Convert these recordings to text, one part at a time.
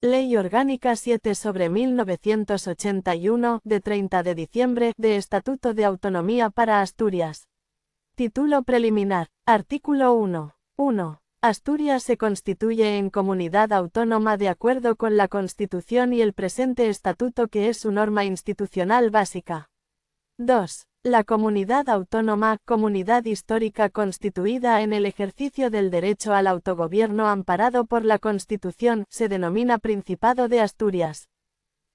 Ley Orgánica 7/1981, de 30 de diciembre, de Estatuto de Autonomía para Asturias. Título preliminar. Artículo 1. 1. Asturias se constituye en comunidad autónoma de acuerdo con la Constitución y el presente Estatuto, que es su norma institucional básica. 2. La comunidad autónoma, comunidad histórica constituida en el ejercicio del derecho al autogobierno amparado por la Constitución, se denomina Principado de Asturias.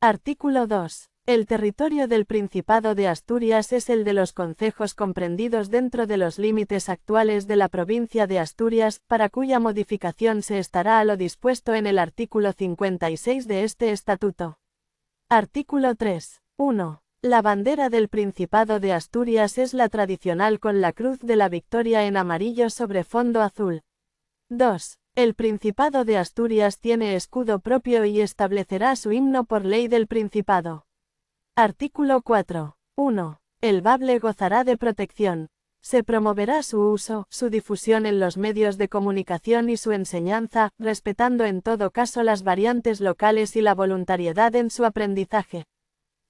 Artículo 2. El territorio del Principado de Asturias es el de los concejos comprendidos dentro de los límites actuales de la provincia de Asturias, para cuya modificación se estará a lo dispuesto en el artículo 56 de este estatuto. Artículo 3. 1. La bandera del Principado de Asturias es la tradicional con la Cruz de la Victoria en amarillo sobre fondo azul. 2. El Principado de Asturias tiene escudo propio y establecerá su himno por ley del Principado. Artículo 4. 1. El bable gozará de protección. Se promoverá su uso, su difusión en los medios de comunicación y su enseñanza, respetando en todo caso las variantes locales y la voluntariedad en su aprendizaje.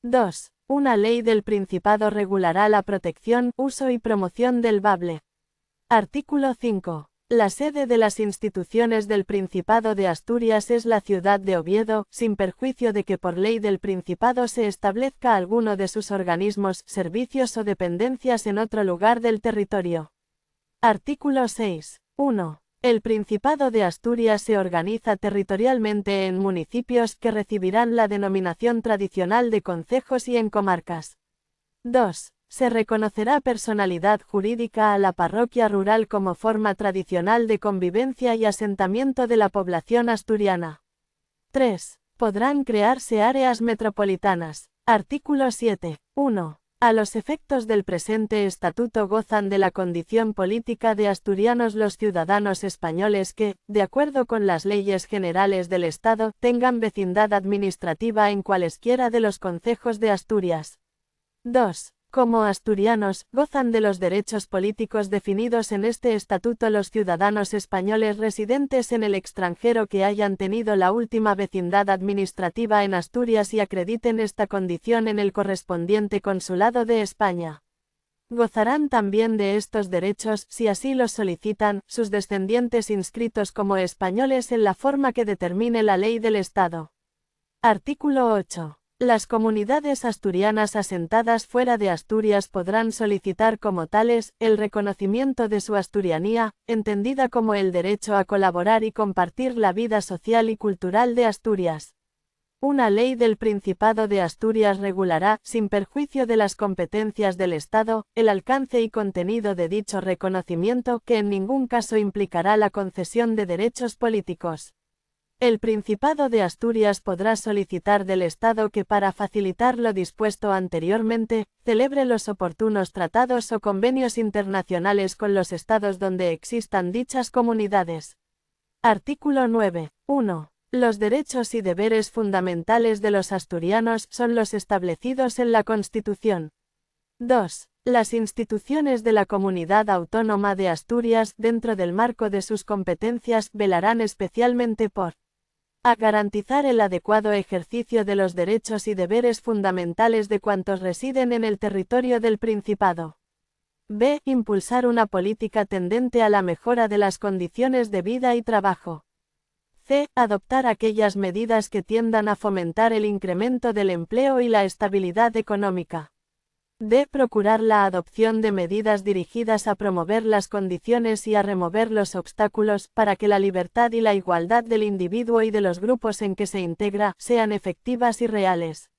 2. Una ley del Principado regulará la protección, uso y promoción del bable. Artículo 5. La sede de las instituciones del Principado de Asturias es la ciudad de Oviedo, sin perjuicio de que por ley del Principado se establezca alguno de sus organismos, servicios o dependencias en otro lugar del territorio. Artículo 6. 1. El Principado de Asturias se organiza territorialmente en municipios que recibirán la denominación tradicional de concejos y en comarcas. 2. Se reconocerá personalidad jurídica a la parroquia rural como forma tradicional de convivencia y asentamiento de la población asturiana. 3. Podrán crearse áreas metropolitanas. Artículo 7. 1. A los efectos del presente estatuto gozan de la condición política de asturianos los ciudadanos españoles que, de acuerdo con las leyes generales del Estado, tengan vecindad administrativa en cualesquiera de los concejos de Asturias. 2. Como asturianos, gozan de los derechos políticos definidos en este estatuto los ciudadanos españoles residentes en el extranjero que hayan tenido la última vecindad administrativa en Asturias y acrediten esta condición en el correspondiente consulado de España. Gozarán también de estos derechos, si así los solicitan, sus descendientes inscritos como españoles en la forma que determine la ley del Estado. Artículo 8. Las comunidades asturianas asentadas fuera de Asturias podrán solicitar como tales, el reconocimiento de su asturianía, entendida como el derecho a colaborar y compartir la vida social y cultural de Asturias. Una ley del Principado de Asturias regulará, sin perjuicio de las competencias del Estado, el alcance y contenido de dicho reconocimiento, que en ningún caso implicará la concesión de derechos políticos. El Principado de Asturias podrá solicitar del Estado que, para facilitar lo dispuesto anteriormente, celebre los oportunos tratados o convenios internacionales con los estados donde existan dichas comunidades. Artículo 9. 1. Los derechos y deberes fundamentales de los asturianos son los establecidos en la Constitución. 2. Las instituciones de la Comunidad Autónoma de Asturias, dentro del marco de sus competencias, velarán especialmente por a garantizar el adecuado ejercicio de los derechos y deberes fundamentales de cuantos residen en el territorio del Principado. B. Impulsar una política tendente a la mejora de las condiciones de vida y trabajo. C. Adoptar aquellas medidas que tiendan a fomentar el incremento del empleo y la estabilidad económica. D. Procurar la adopción de medidas dirigidas a promover las condiciones y a remover los obstáculos, para que la libertad y la igualdad del individuo y de los grupos en que se integra, sean efectivas y reales.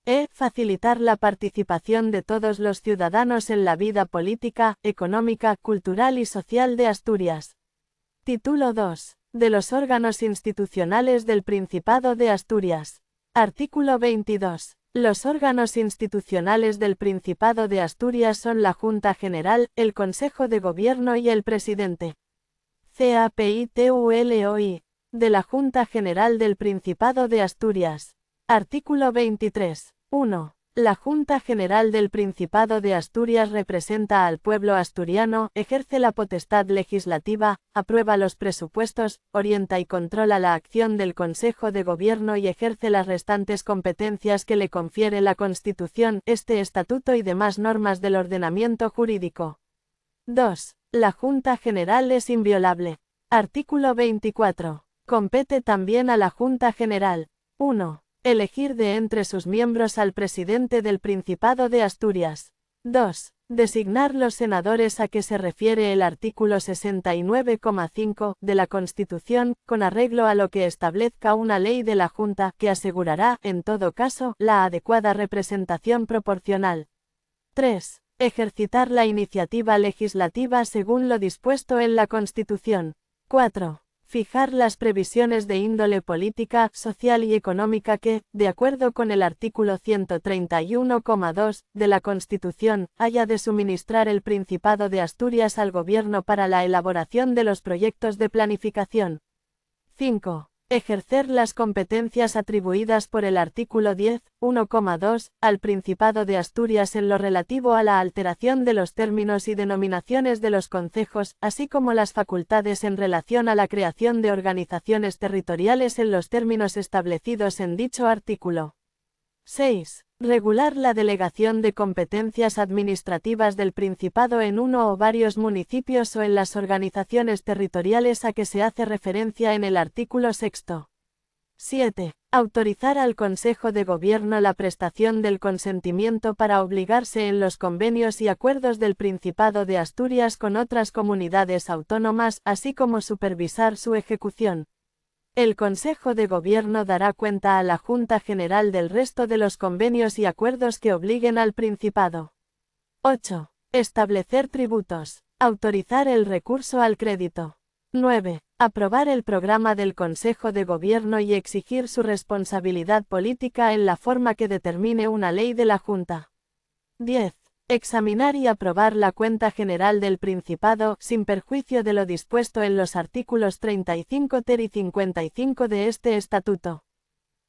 E. Facilitar la participación de todos los ciudadanos en la vida política, económica, cultural y social de Asturias. Título 2. De los órganos institucionales del Principado de Asturias. Artículo 22. Los órganos institucionales del Principado de Asturias son la Junta General, el Consejo de Gobierno y el Presidente. CAPITULOI. De la Junta General del Principado de Asturias. Artículo 23. 1. La Junta General del Principado de Asturias representa al pueblo asturiano, ejerce la potestad legislativa, aprueba los presupuestos, orienta y controla la acción del Consejo de Gobierno y ejerce las restantes competencias que le confiere la Constitución, este Estatuto y demás normas del ordenamiento jurídico. 2. La Junta General es inviolable. Artículo 24. Compete también a la Junta General. 1. Elegir de entre sus miembros al presidente del Principado de Asturias. 2. Designar los senadores a que se refiere el artículo 69,5 de la Constitución, con arreglo a lo que establezca una ley de la Junta, que asegurará, en todo caso, la adecuada representación proporcional. 3. Ejercitar la iniciativa legislativa según lo dispuesto en la Constitución. 4. Fijar las previsiones de índole política, social y económica que, de acuerdo con el artículo 131,2 de la Constitución, haya de suministrar el Principado de Asturias al Gobierno para la elaboración de los proyectos de planificación. 5. Ejercer las competencias atribuidas por el artículo 10.1,2 al Principado de Asturias en lo relativo a la alteración de los términos y denominaciones de los concejos, así como las facultades en relación a la creación de organizaciones territoriales en los términos establecidos en dicho artículo. 6. Regular la delegación de competencias administrativas del Principado en uno o varios municipios o en las organizaciones territoriales a que se hace referencia en el artículo 6. 7. Autorizar al Consejo de Gobierno la prestación del consentimiento para obligarse en los convenios y acuerdos del Principado de Asturias con otras comunidades autónomas, así como supervisar su ejecución. El Consejo de Gobierno dará cuenta a la Junta General del resto de los convenios y acuerdos que obliguen al Principado. 8. Establecer tributos. Autorizar el recurso al crédito. 9. Aprobar el programa del Consejo de Gobierno y exigir su responsabilidad política en la forma que determine una ley de la Junta. 10. Examinar y aprobar la cuenta general del Principado, sin perjuicio de lo dispuesto en los artículos 35 ter y 55 de este Estatuto.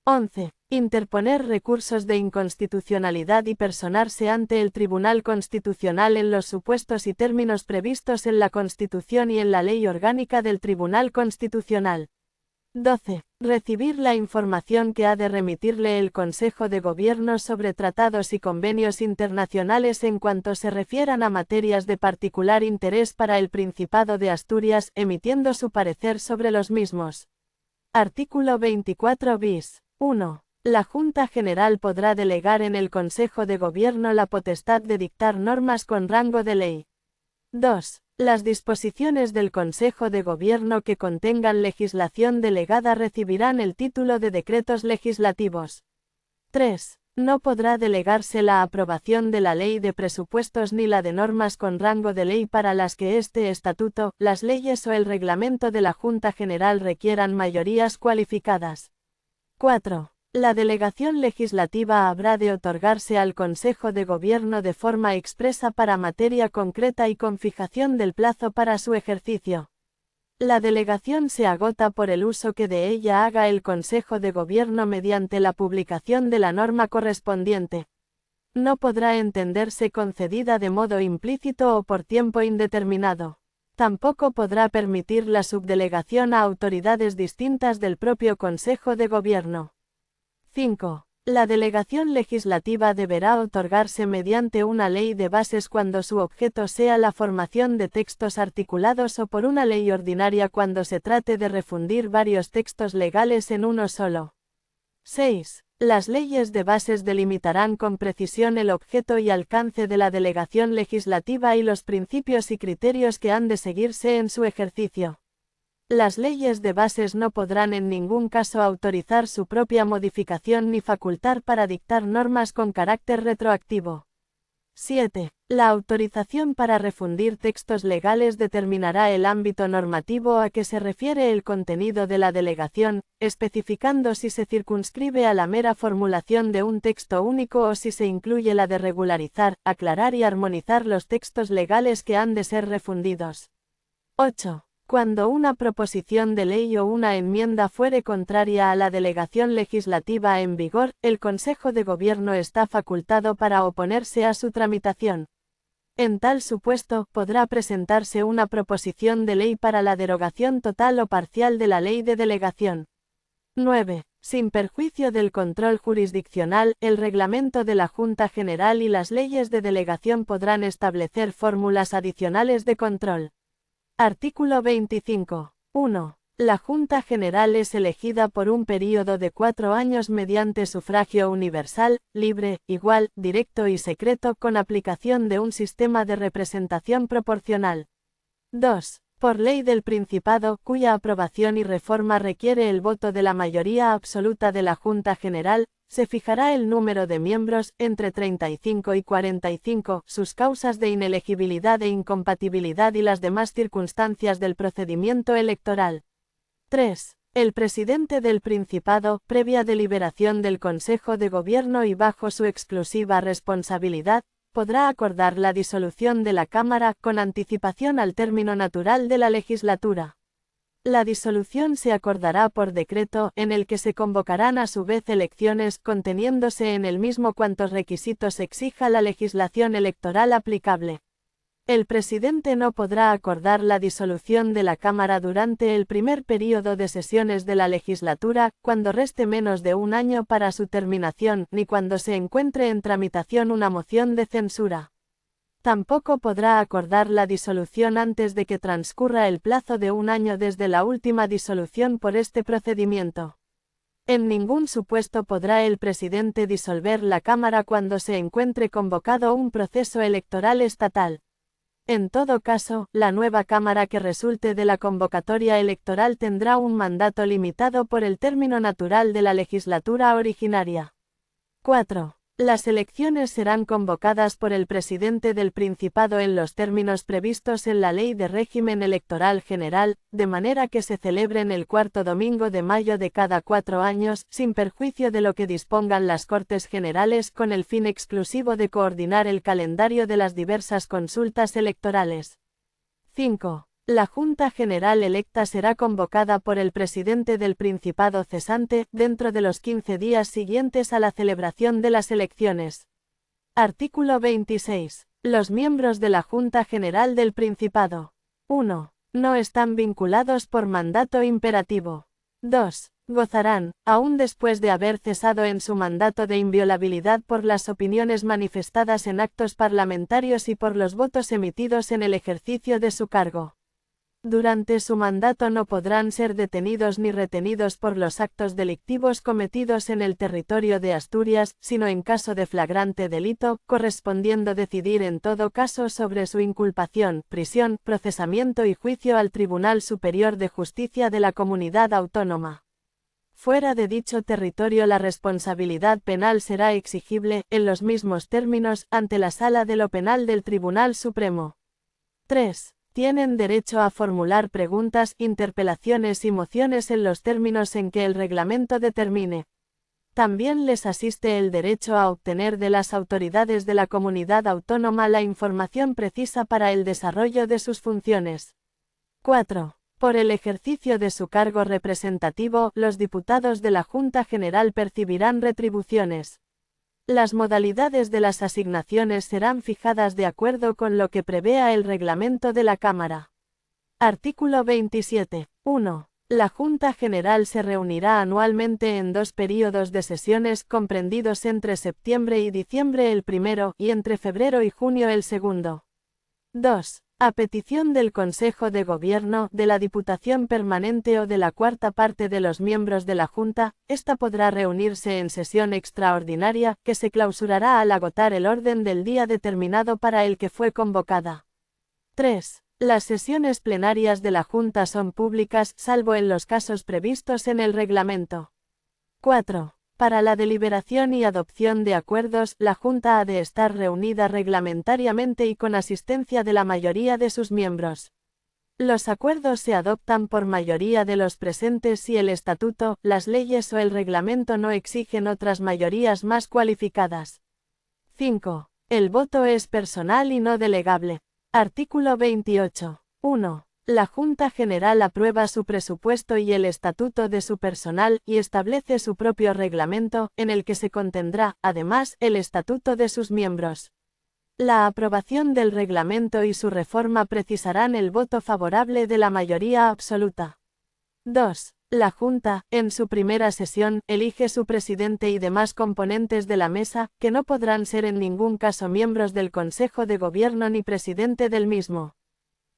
11. Interponer recursos de inconstitucionalidad y personarse ante el Tribunal Constitucional en los supuestos y términos previstos en la Constitución y en la Ley Orgánica del Tribunal Constitucional. 12. Recibir la información que ha de remitirle el Consejo de Gobierno sobre tratados y convenios internacionales en cuanto se refieran a materias de particular interés para el Principado de Asturias, emitiendo su parecer sobre los mismos. Artículo 24 bis. 1. La Junta General podrá delegar en el Consejo de Gobierno la potestad de dictar normas con rango de ley. 2. Las disposiciones del Consejo de Gobierno que contengan legislación delegada recibirán el título de decretos legislativos. 3. No podrá delegarse la aprobación de la ley de presupuestos ni la de normas con rango de ley para las que este estatuto, las leyes o el reglamento de la Junta General requieran mayorías cualificadas. 4. La delegación legislativa habrá de otorgarse al Consejo de Gobierno de forma expresa para materia concreta y con fijación del plazo para su ejercicio. La delegación se agota por el uso que de ella haga el Consejo de Gobierno mediante la publicación de la norma correspondiente. No podrá entenderse concedida de modo implícito o por tiempo indeterminado. Tampoco podrá permitir la subdelegación a autoridades distintas del propio Consejo de Gobierno. 5. La delegación legislativa deberá otorgarse mediante una ley de bases cuando su objeto sea la formación de textos articulados o por una ley ordinaria cuando se trate de refundir varios textos legales en uno solo. 6. Las leyes de bases delimitarán con precisión el objeto y alcance de la delegación legislativa y los principios y criterios que han de seguirse en su ejercicio. Las leyes de bases no podrán en ningún caso autorizar su propia modificación ni facultar para dictar normas con carácter retroactivo. 7. La autorización para refundir textos legales determinará el ámbito normativo a que se refiere el contenido de la delegación, especificando si se circunscribe a la mera formulación de un texto único o si se incluye la de regularizar, aclarar y armonizar los textos legales que han de ser refundidos. 8. Cuando una proposición de ley o una enmienda fuere contraria a la delegación legislativa en vigor, el Consejo de Gobierno está facultado para oponerse a su tramitación. En tal supuesto, podrá presentarse una proposición de ley para la derogación total o parcial de la ley de delegación. 9. Sin perjuicio del control jurisdiccional, el reglamento de la Junta General y las leyes de delegación podrán establecer fórmulas adicionales de control. Artículo 25. 1. La Junta General es elegida por un período de 4 años mediante sufragio universal, libre, igual, directo y secreto con aplicación de un sistema de representación proporcional. 2. Por ley del Principado, cuya aprobación y reforma requiere el voto de la mayoría absoluta de la Junta General, se fijará el número de miembros, entre 35 y 45, sus causas de inelegibilidad e incompatibilidad y las demás circunstancias del procedimiento electoral. 3. El presidente del Principado, previa deliberación del Consejo de Gobierno y bajo su exclusiva responsabilidad, podrá acordar la disolución de la Cámara con anticipación al término natural de la legislatura. La disolución se acordará por decreto, en el que se convocarán a su vez elecciones, conteniéndose en el mismo cuantos requisitos exija la legislación electoral aplicable. El presidente no podrá acordar la disolución de la Cámara durante el primer período de sesiones de la legislatura, cuando reste menos de un año para su terminación, ni cuando se encuentre en tramitación una moción de censura. Tampoco podrá acordar la disolución antes de que transcurra el plazo de un año desde la última disolución por este procedimiento. En ningún supuesto podrá el presidente disolver la Cámara cuando se encuentre convocado un proceso electoral estatal. En todo caso, la nueva Cámara que resulte de la convocatoria electoral tendrá un mandato limitado por el término natural de la legislatura originaria. 4. Las elecciones serán convocadas por el presidente del Principado en los términos previstos en la Ley de Régimen Electoral General, de manera que se celebren el cuarto domingo de mayo de cada 4 años, sin perjuicio de lo que dispongan las Cortes Generales, con el fin exclusivo de coordinar el calendario de las diversas consultas electorales. 5. La Junta General electa será convocada por el presidente del Principado cesante, dentro de los 15 días siguientes a la celebración de las elecciones. Artículo 26. Los miembros de la Junta General del Principado. 1. No están vinculados por mandato imperativo. 2. Gozarán, aún después de haber cesado en su mandato, de inviolabilidad por las opiniones manifestadas en actos parlamentarios y por los votos emitidos en el ejercicio de su cargo. Durante su mandato no podrán ser detenidos ni retenidos por los actos delictivos cometidos en el territorio de Asturias, sino en caso de flagrante delito, correspondiendo decidir en todo caso sobre su inculpación, prisión, procesamiento y juicio al Tribunal Superior de Justicia de la Comunidad Autónoma. Fuera de dicho territorio la responsabilidad penal será exigible, en los mismos términos, ante la Sala de lo Penal del Tribunal Supremo. 3. Tienen derecho a formular preguntas, interpelaciones y mociones en los términos en que el reglamento determine. También les asiste el derecho a obtener de las autoridades de la comunidad autónoma la información precisa para el desarrollo de sus funciones. 4. Por el ejercicio de su cargo representativo, los diputados de la Junta General percibirán retribuciones. Las modalidades de las asignaciones serán fijadas de acuerdo con lo que prevea el reglamento de la Cámara. Artículo 27. 1. La Junta General se reunirá anualmente en 2 períodos de sesiones comprendidos entre septiembre y diciembre el primero y entre febrero y junio el segundo. 2. A petición del Consejo de Gobierno, de la Diputación Permanente o de la cuarta parte de los miembros de la Junta, ésta podrá reunirse en sesión extraordinaria, que se clausurará al agotar el orden del día determinado para el que fue convocada. 3. Las sesiones plenarias de la Junta son públicas, salvo en los casos previstos en el reglamento. 4. Para la deliberación y adopción de acuerdos, la Junta ha de estar reunida reglamentariamente y con asistencia de la mayoría de sus miembros. Los acuerdos se adoptan por mayoría de los presentes si el estatuto, las leyes o el reglamento no exigen otras mayorías más cualificadas. 5. El voto es personal y no delegable. Artículo 28. 1. La Junta General aprueba su presupuesto y el estatuto de su personal y establece su propio reglamento, en el que se contendrá, además, el estatuto de sus miembros. La aprobación del reglamento y su reforma precisarán el voto favorable de la mayoría absoluta. 2. La Junta, en su primera sesión, elige su presidente y demás componentes de la mesa, que no podrán ser en ningún caso miembros del Consejo de Gobierno ni presidente del mismo.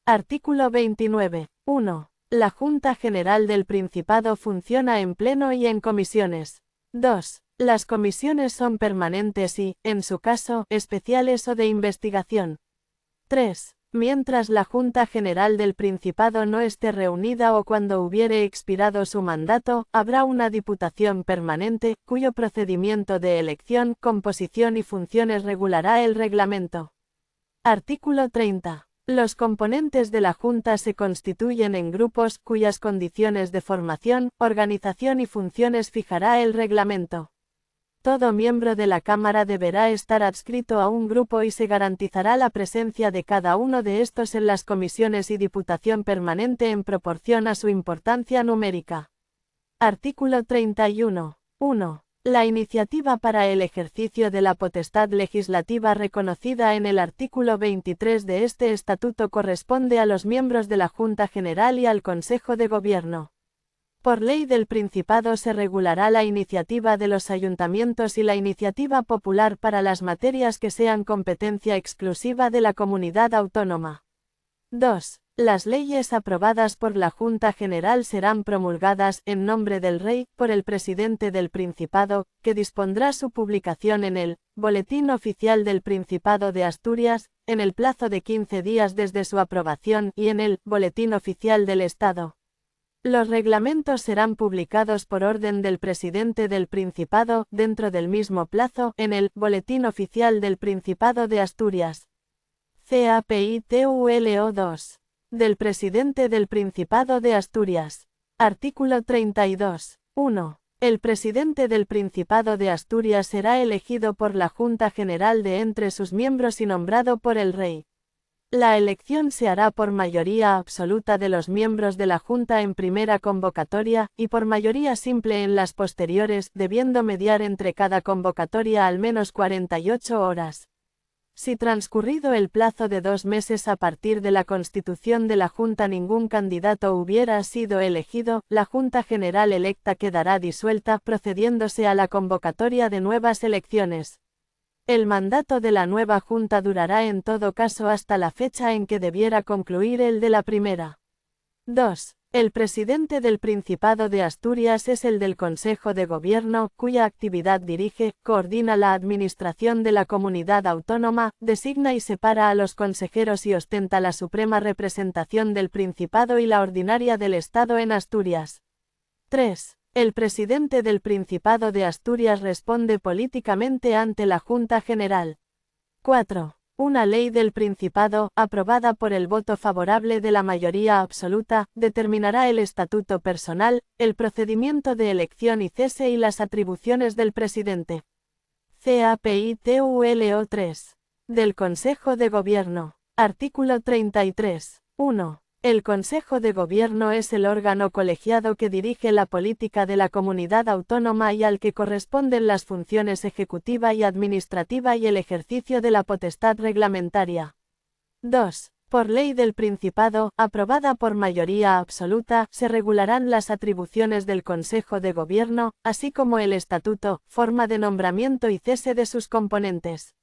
Artículo 29. 1. La Junta General del Principado funciona en pleno y en comisiones. 2. Las comisiones son permanentes y, en su caso, especiales o de investigación. 3. Mientras la Junta General del Principado no esté reunida o cuando hubiere expirado su mandato, habrá una Diputación Permanente, cuyo procedimiento de elección, composición y funciones regulará el reglamento. Artículo 30. Los componentes de la Junta se constituyen en grupos, cuyas condiciones de formación, organización y funciones fijará el reglamento. Todo miembro de la Cámara deberá estar adscrito a un grupo y se garantizará la presencia de cada uno de estos en las comisiones y Diputación Permanente en proporción a su importancia numérica. Artículo 31. 1. La iniciativa para el ejercicio de la potestad legislativa reconocida en el artículo 23 de este estatuto corresponde a los miembros de la Junta General y al Consejo de Gobierno. Por ley del Principado se regulará la iniciativa de los ayuntamientos y la iniciativa popular para las materias que sean competencia exclusiva de la comunidad autónoma. 2. Las leyes aprobadas por la Junta General serán promulgadas, en nombre del Rey, por el presidente del Principado, que dispondrá su publicación en el Boletín Oficial del Principado de Asturias, en el plazo de 15 días desde su aprobación y en el Boletín Oficial del Estado. Los reglamentos serán publicados por orden del presidente del Principado, dentro del mismo plazo, en el Boletín Oficial del Principado de Asturias. CAPITULO 2. Del presidente del Principado de Asturias. Artículo 32. 1. El presidente del Principado de Asturias será elegido por la Junta General de entre sus miembros y nombrado por el Rey. La elección se hará por mayoría absoluta de los miembros de la Junta en primera convocatoria, y por mayoría simple en las posteriores, debiendo mediar entre cada convocatoria al menos 48 horas. Si transcurrido el plazo de 2 meses a partir de la constitución de la Junta ningún candidato hubiera sido elegido, la Junta General electa quedará disuelta, procediéndose a la convocatoria de nuevas elecciones. El mandato de la nueva Junta durará en todo caso hasta la fecha en que debiera concluir el de la primera. 2. El presidente del Principado de Asturias es el del Consejo de Gobierno, cuya actividad dirige, coordina la administración de la comunidad autónoma, designa y separa a los consejeros y ostenta la suprema representación del Principado y la ordinaria del Estado en Asturias. 3. El presidente del Principado de Asturias responde políticamente ante la Junta General. 4. Una ley del Principado, aprobada por el voto favorable de la mayoría absoluta, determinará el estatuto personal, el procedimiento de elección y cese y las atribuciones del presidente. CAPITULO 3. Del Consejo de Gobierno. Artículo 33. 1. El Consejo de Gobierno es el órgano colegiado que dirige la política de la comunidad autónoma y al que corresponden las funciones ejecutiva y administrativa y el ejercicio de la potestad reglamentaria. 2. Por ley del Principado, aprobada por mayoría absoluta, se regularán las atribuciones del Consejo de Gobierno, así como el estatuto, forma de nombramiento y cese de sus componentes.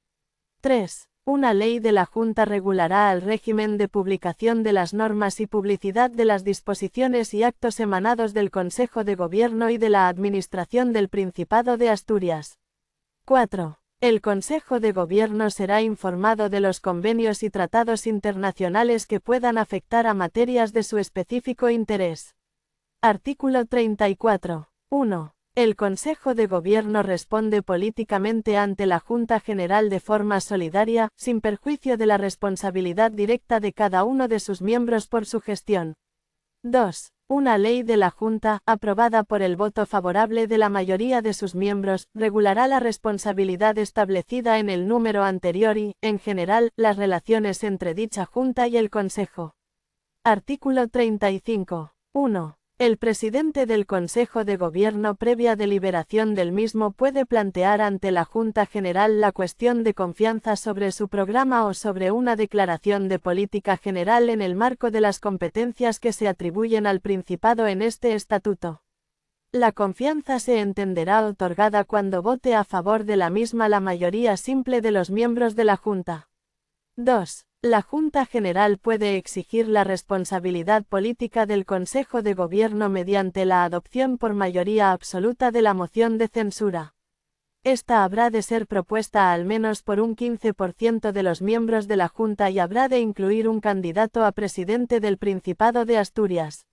3. Una ley de la Junta regulará el régimen de publicación de las normas y publicidad de las disposiciones y actos emanados del Consejo de Gobierno y de la Administración del Principado de Asturias. 4. El Consejo de Gobierno será informado de los convenios y tratados internacionales que puedan afectar a materias de su específico interés. Artículo 34. 1. El Consejo de Gobierno responde políticamente ante la Junta General de forma solidaria, sin perjuicio de la responsabilidad directa de cada uno de sus miembros por su gestión. 2. Una ley de la Junta, aprobada por el voto favorable de la mayoría de sus miembros, regulará la responsabilidad establecida en el número anterior y, en general, las relaciones entre dicha Junta y el Consejo. Artículo 35. 1. El presidente del Consejo de Gobierno, previa deliberación del mismo, puede plantear ante la Junta General la cuestión de confianza sobre su programa o sobre una declaración de política general en el marco de las competencias que se atribuyen al Principado en este estatuto. La confianza se entenderá otorgada cuando vote a favor de la misma la mayoría simple de los miembros de la Junta. 2. La Junta General puede exigir la responsabilidad política del Consejo de Gobierno mediante la adopción por mayoría absoluta de la moción de censura. Esta habrá de ser propuesta al menos por un 15% de los miembros de la Junta y habrá de incluir un candidato a presidente del Principado de Asturias.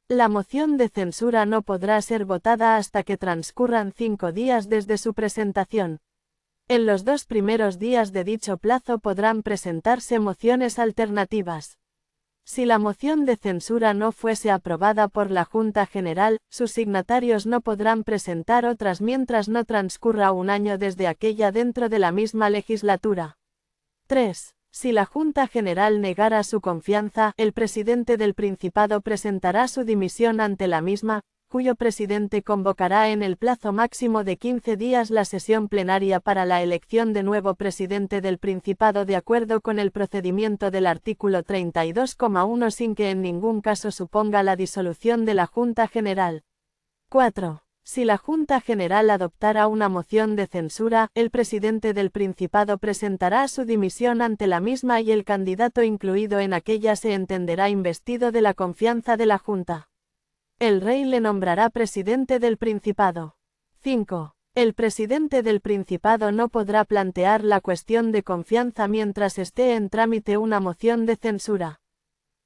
La moción de censura no podrá ser votada hasta que transcurran 5 días desde su presentación. En los 2 primeros días de dicho plazo podrán presentarse mociones alternativas. Si la moción de censura no fuese aprobada por la Junta General, sus signatarios no podrán presentar otras mientras no transcurra un año desde aquella dentro de la misma legislatura. 3. Si la Junta General negara su confianza, el presidente del Principado presentará su dimisión ante la misma, cuyo presidente convocará en el plazo máximo de 15 días la sesión plenaria para la elección de nuevo presidente del Principado de acuerdo con el procedimiento del artículo 32,1 sin que en ningún caso suponga la disolución de la Junta General. 4. Si la Junta General adoptara una moción de censura, el presidente del Principado presentará su dimisión ante la misma y el candidato incluido en aquella se entenderá investido de la confianza de la Junta. El rey le nombrará presidente del Principado. 5. El presidente del Principado no podrá plantear la cuestión de confianza mientras esté en trámite una moción de censura.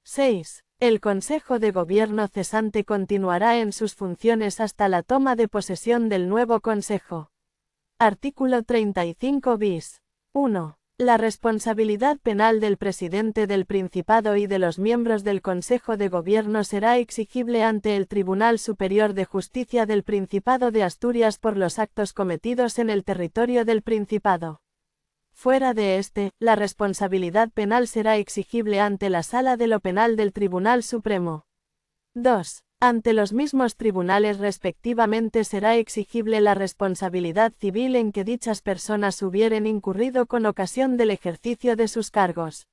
6. El Consejo de Gobierno cesante continuará en sus funciones hasta la toma de posesión del nuevo Consejo. Artículo 35 bis. 1. La responsabilidad penal del presidente del Principado y de los miembros del Consejo de Gobierno será exigible ante el Tribunal Superior de Justicia del Principado de Asturias por los actos cometidos en el territorio del Principado. Fuera de este, la responsabilidad penal será exigible ante la Sala de lo Penal del Tribunal Supremo. 2. Ante los mismos tribunales respectivamente será exigible la responsabilidad civil en que dichas personas hubieren incurrido con ocasión del ejercicio de sus cargos.